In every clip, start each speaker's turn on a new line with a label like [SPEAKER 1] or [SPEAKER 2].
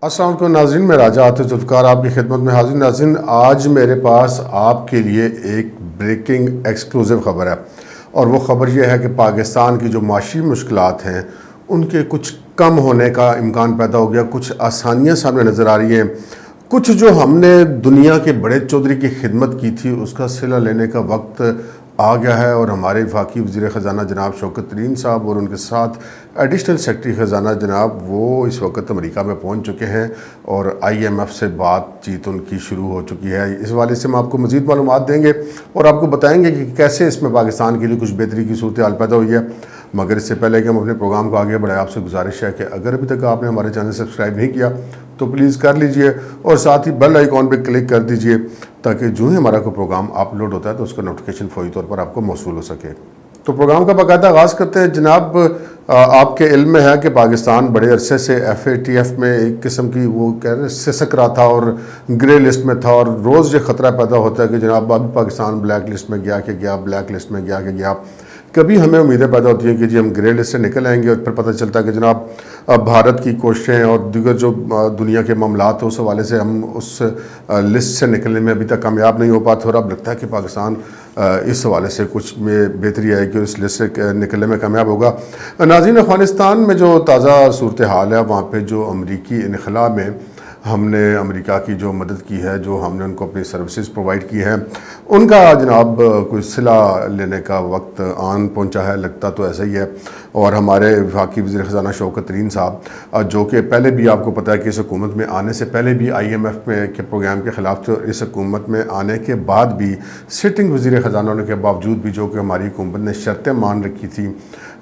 [SPEAKER 1] السلام علیکم ناظرین، میں راجہ عاطف ذوالفقار آپ کی خدمت میں حاضر. ناظرین، آج میرے پاس آپ کے لیے ایک بریکنگ ایکسکلوزیو خبر ہے، اور وہ خبر یہ ہے کہ پاکستان کی جو معاشی مشکلات ہیں ان کے کچھ کم ہونے کا امکان پیدا ہو گیا. کچھ آسانیاں سامنے نظر آ رہی ہیں. کچھ جو ہم نے دنیا کے بڑے چودھری کی خدمت کی تھی اس کا صلہ لینے کا وقت آ گیا ہے، اور ہمارے وفاقی وزیر خزانہ جناب شوکت ترین صاحب اور ان کے ساتھ ایڈیشنل سیکرٹری خزانہ جناب وہ اس وقت امریکہ میں پہنچ چکے ہیں، اور آئی ایم ایف سے بات چیت ان کی شروع ہو چکی ہے. اس حوالے سے ہم آپ کو مزید معلومات دیں گے اور آپ کو بتائیں گے کہ کیسے اس میں پاکستان کے لیے کچھ بہتری کی صورتحال پیدا ہوئی ہے. مگر اس سے پہلے کہ ہم اپنے پروگرام کو آگے بڑھائیں، آپ سے گزارش ہے کہ اگر ابھی تک آپ نے ہمارے چینل سبسکرائب نہیں کیا تو پلیز کر لیجئے، اور ساتھ ہی بیل آئیکن پہ کلک کر دیجئے تاکہ جو ہی ہمارا کوئی پروگرام اپلوڈ ہوتا ہے تو اس کا نوٹیفیکیشن فوری طور پر آپ کو موصول ہو سکے. تو پروگرام کا باقاعدہ آغاز کرتے ہیں. جناب، آپ کے علم میں ہے کہ پاکستان بڑے عرصے سے ایف اے ٹی ایف میں ایک قسم کی وہ کہہ رہے سسک رہا تھا اور گرے لسٹ میں تھا، اور روز یہ خطرہ پیدا ہوتا ہے کہ جناب اب پاکستان بلیک لسٹ میں گیا کہ گیا، بلیک لسٹ میں گیا کہ گیا. کبھی ہمیں امیدیں پیدا ہوتی ہیں کہ جی ہم گرے لسٹ سے نکل آئیں گے، اور پھر پتہ چلتا ہے کہ جناب بھارت کی کوششیں اور دیگر جو دنیا کے معاملات ہیں اس حوالے سے ہم اس لسٹ سے نکلنے میں ابھی تک کامیاب نہیں ہو پاتے، اور اب لگتا ہے کہ پاکستان اس حوالے سے کچھ میں بہتری آئے کہ اس لسٹ سے نکلنے میں کامیاب ہوگا. ناظرین، افغانستان میں جو تازہ صورتحال ہے وہاں پہ جو امریکی انخلا میں ہم نے امریکہ کی جو مدد کی ہے، جو ہم نے ان کو اپنی سروسز پرووائڈ کی ہیں، ان کا جناب کوئی صلہ لینے کا وقت آن پہنچا ہے. لگتا تو ایسا ہی ہے. اور ہمارے وفاقی وزیر خزانہ شوکت ترین صاحب جو کہ پہلے بھی آپ کو پتہ ہے کہ اس حکومت میں آنے سے پہلے بھی آئی ایم ایف میں کے پروگرام کے خلاف تھے، اور اس حکومت میں آنے کے بعد بھی سٹنگ وزیر خزانہ ہونے کے باوجود بھی جو کہ ہماری حکومت نے شرطیں مان رکھی تھی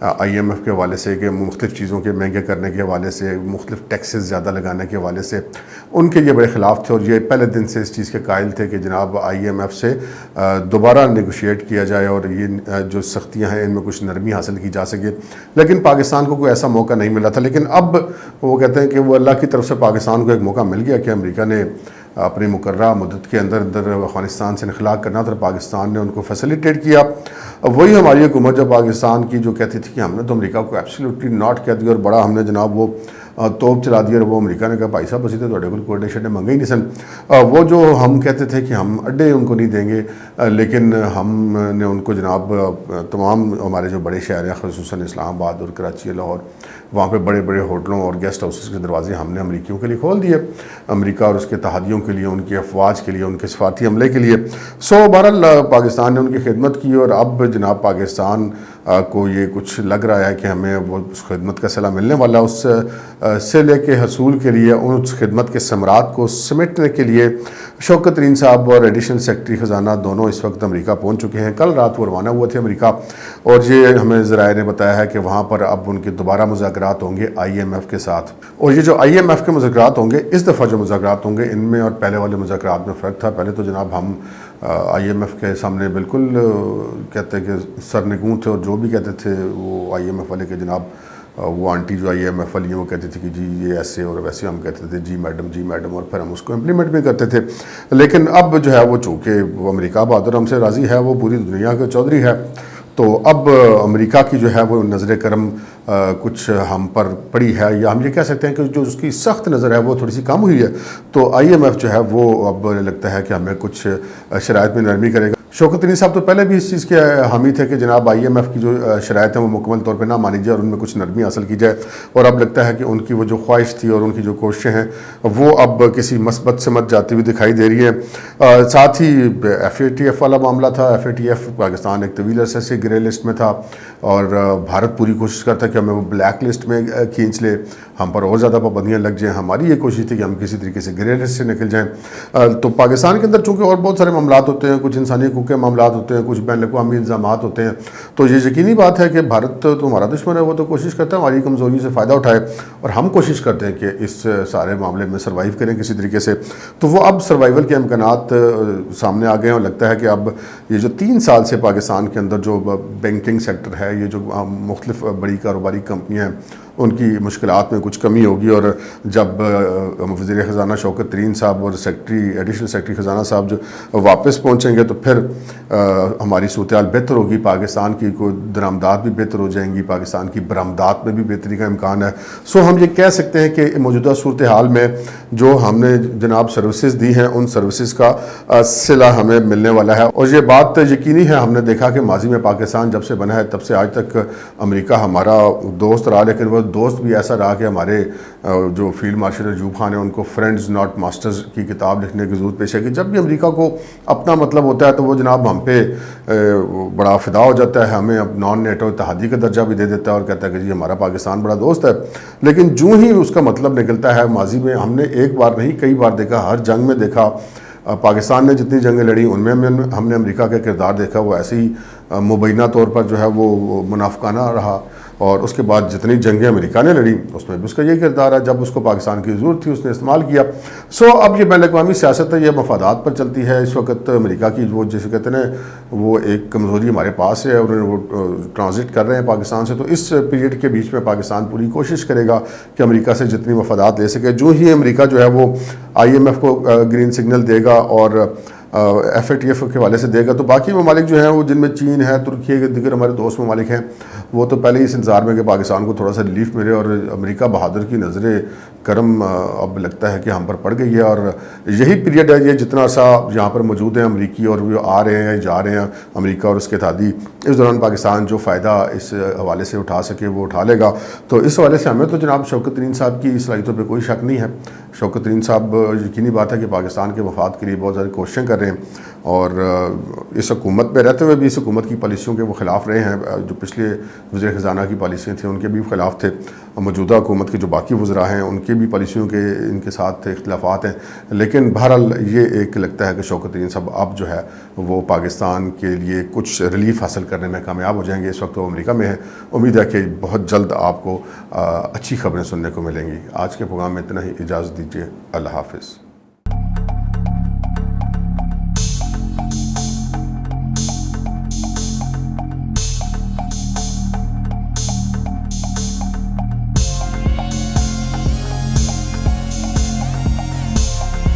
[SPEAKER 1] آئی ایم ایف کے حوالے سے کہ مختلف چیزوں کے مہنگے کرنے کے حوالے سے، مختلف ٹیکسز زیادہ لگانے کے حوالے سے، ان کے یہ بڑے خلاف تھے. اور یہ پہلے دن سے اس چیز کے قائل تھے کہ جناب آئی ایم ایف سے دوبارہ نیگوشیٹ کیا جائے اور یہ جو سختیاں ہیں ان میں کچھ نرمی حاصل کی جا سکے. لیکن پاکستان کو کوئی ایسا موقع نہیں ملا تھا. لیکن اب وہ کہتے ہیں کہ وہ اللہ کی طرف سے پاکستان کو ایک موقع مل گیا کہ امریکہ نے اپنی مقررہ مدت کے اندر افغانستان سے انخلا کرنا تھا، اور پاکستان نے ان کو فیسیلیٹیٹ کیا. وہی ہماری حکومت جو پاکستان کی جو کہتی تھی کہ ہم نے تو امریکہ کو ایبسلیوٹلی ناٹ کہہ دیا، اور بڑا ہم نے جناب وہ توپ چلا دیا، اور وہ امریکہ نے کہا بھائی صاحب اسی تو کوئی شڈے منگے ہی نہیں سن. وہ جو ہم کہتے تھے کہ ہم اڈے ان کو نہیں دیں گے، لیکن ہم نے ان کو جناب تمام ہمارے جو بڑے شہر ہیں خصوصاً اسلام آباد اور کراچی، لاہور، وہاں پہ بڑے بڑے ہوٹلوں اور گیسٹ ہاؤسز کے دروازے ہم نے امریکیوں کے لیے کھول دیے، امریکہ اور اس کے اتحادیوں کے لیے، ان کی افواج کے لیے، ان کے سفارتی عملے کے لیے. بہرحال پاکستان نے ان کی خدمت کی، اور اب جناب پاکستان کو یہ کچھ لگ رہا ہے کہ ہمیں وہ اس خدمت کا صلہ ملنے والا. اس صلے کے حصول کے لیے، اس خدمت کے ثمرات کو سمیٹنے کے لیے شوکت ترین صاحب اور ایڈیشنل سیکرٹری خزانہ دونوں اس وقت امریکہ پہنچ چکے ہیں. کل رات وہ روانہ ہوئے تھے امریکہ، اور یہ ہمیں ذرائع نے بتایا ہے کہ وہاں پر اب ان کے دوبارہ مذاکرات ہوں گے آئی ایم ایف کے ساتھ. اور یہ جو آئی ایم ایف کے مذاکرات ہوں گے، اس دفعہ جو مذاکرات ہوں گے، ان میں اور پہلے والے مذاکرات میں فرق تھا. پہلے تو جناب ہم آئی ایم ایف کے سامنے بالکل کہتے ہیں کہ سرنگوں تھے، اور جو بھی کہتے تھے وہ آئی ایم ایف والے کے جناب وہ آنٹی جو آئی ایم ایف والی ہیں وہ کہتی تھی کہ جی یہ ایسے، اور ویسے ہم کہتے تھے جی میڈم جی میڈم، اور پھر ہم اس کو امپلیمنٹ بھی کرتے تھے. لیکن اب جو ہے وہ چونکہ وہ امریکہ بہادر ہم سے راضی ہے، وہ پوری دنیا کا چودھری ہے، تو اب امریکہ کی جو ہے وہ نظر کرم کچھ ہم پر پڑی ہے، یا ہم یہ کہہ سکتے ہیں کہ جو اس کی سخت نظر ہے وہ تھوڑی سی کم ہوئی ہے. تو آئی ایم ایف جو ہے وہ اب لگتا ہے کہ ہمیں کچھ شرائط میں نرمی کرے گا. شوکت ترین صاحب تو پہلے بھی اس چیز کے حامی تھے کہ جناب آئی ایم ایف کی جو شرائط ہیں وہ مکمل طور پہ نہ مانی جائے اور ان میں کچھ نرمی حاصل کی جائے. اور اب لگتا ہے کہ ان کی وہ جو خواہش تھی اور ان کی جو کوششیں ہیں وہ اب کسی مثبت سمت جاتی ہوئی دکھائی دے رہی ہے. ساتھ ہی ایف اے ٹی ایف والا معاملہ تھا. F A T F Pakistan ایک طویل عرصے سے گرے لسٹ میں تھا، اور بھارت پوری کوشش کرتا ہے کہ ہمیں وہ بلیک لسٹ میں کھینچ لے، ہم پر اور زیادہ پابندیاں لگ جائیں. ہماری یہ کوشش تھی کہ ہم کسی طریقے سے گرے لسٹ سے نکل جائیں. تو پاکستان کے اندر چونکہ اور بہت سارے معاملات ہوتے ہیں، کچھ انسانی حقوق کے معاملات ہوتے ہیں، کچھ بین الاقوامی الزامات ہوتے ہیں، تو یہ یقینی بات ہے کہ بھارت تو ہمارا دشمن ہے، وہ تو کوشش کرتا ہے ہماری کمزوری سے فائدہ اٹھائے، اور ہم کوشش کرتے ہیں کہ اس سارے معاملے میں سروائیو کریں کسی طریقے سے. تو وہ اب سروائیول کے امکانات سامنے آ گئے ہیں، اور لگتا ہے کہ اب یہ جو 3 سال سے پاکستان کے اندر جو بینکنگ سیکٹر ہے، یہ جو مختلف بڑی کاروباری کمپنیاں ہیں ان کی مشکلات میں کچھ کمی ہوگی، اور جب وزیر خزانہ شوکت ترین صاحب اور ایڈیشنل سیکرٹری خزانہ صاحب جو واپس پہنچیں گے تو پھر ہماری صورتحال بہتر ہوگی، پاکستان کی کوئی درآمدات بھی بہتر ہو جائیں گی، پاکستان کی برآمدات میں بھی بہتری کا امکان ہے۔ ہم یہ کہہ سکتے ہیں کہ موجودہ صورتحال میں جو ہم نے جناب سروسز دی ہیں ان سروسز کا صلہ ہمیں ملنے والا ہے، اور یہ بات یقینی ہے۔ ہم نے دیکھا کہ ماضی میں پاکستان جب سے بنا ہے تب سے آج تک امریکہ ہمارا دوست رہا، لیکن وہ دوست بھی ایسا رہا کہ ہمارے جو فیلڈ مارشل ایوب خان ہیں ان کو فرینڈز ناٹ ماسٹرز کی کتاب لکھنے کی ضرورت پیش ہے کہ جب بھی امریکہ کو اپنا مطلب ہوتا ہے تو وہ جناب ہم پہ بڑا فدا ہو جاتا ہے، ہمیں اب نان نیٹو اتحادی کا درجہ بھی دے دیتا ہے اور کہتا ہے کہ جی ہمارا پاکستان بڑا دوست ہے۔ لیکن جو ہی اس کا مطلب نکلتا ہے، ماضی میں ہم نے ایک بار نہیں کئی بار دیکھا، ہر جنگ میں دیکھا، پاکستان نے جتنی جنگیں لڑیں ان میں ہم نے امریکہ کا کردار دیکھا، وہ ایسے ہی مبینہ طور پر جو ہے وہ منافقانہ رہا، اور اس کے بعد جتنی جنگیں امریکہ نے لڑیں اس میں بھی اس کا یہ کردار ہے، جب اس کو پاکستان کی ضرورت تھی اس نے استعمال کیا۔ اب یہ بین الاقوامی سیاست ہے، یہ مفادات پر چلتی ہے۔ اس وقت امریکہ کی وہ جسے کہتے ہیں وہ ایک کمزوری ہمارے پاس ہے، اور وہ ٹرانزٹ کر رہے ہیں پاکستان سے، تو اس پیریڈ کے بیچ میں پاکستان پوری کوشش کرے گا کہ امریکہ سے جتنی مفادات لے سکے۔ جو ہی امریکہ جو ہے وہ IMF کو گرین سگنل دے گا اور FATF کے حوالے سے دے گا، تو باقی ممالک جو ہیں وہ جن میں چین ہے، ترکی ہے، دیگر ہمارے دوست ممالک ہیں، وہ تو پہلے ہی اس انتظار میں کہ پاکستان کو تھوڑا سا ریلیف ملے، اور امریکہ بہادر کی نظر کرم اب لگتا ہے کہ ہم پر پڑ گئی ہے، اور یہی پیریڈ ہے یہ جتنا عرصہ یہاں پر موجود ہیں امریکی اور وہ آ رہے ہیں جا رہے ہیں امریکہ اور اس کے اتحادی، اس دوران پاکستان جو فائدہ اس حوالے سے اٹھا سکے وہ اٹھا لے گا۔ تو اس حوالے سے ہمیں تو جناب شوکت ترین صاحب کی صلاحیتوں پہ کوئی شک نہیں ہے۔ شوکت ترین صاحب یقینی بات ہے کہ پاکستان کے مفاد کے لیے بہت ساری کوششیں کر رہے ہیں، اور اس حکومت میں رہتے ہوئے بھی اس حکومت کی پالیسیوں کے وہ خلاف رہے ہیں، جو پچھلے وزیر خزانہ کی پالیسیاں تھیں ان کے بھی خلاف تھے، موجودہ حکومت کے جو باقی وزراء ہیں ان کے بھی پالیسیوں کے ان کے ساتھ اختلافات ہیں، لیکن بہرحال یہ ایک لگتا ہے کہ شوکت ترین صاحب اب جو ہے وہ پاکستان کے لیے کچھ ریلیف حاصل کرنے میں کامیاب ہو جائیں گے۔ اس وقت وہ امریکہ میں ہے، امید ہے کہ بہت جلد آپ کو اچھی خبریں سننے کو ملیں گی۔ آج کے پروگرام میں اتنا ہی، اجازت دیجیے، اللہ حافظ۔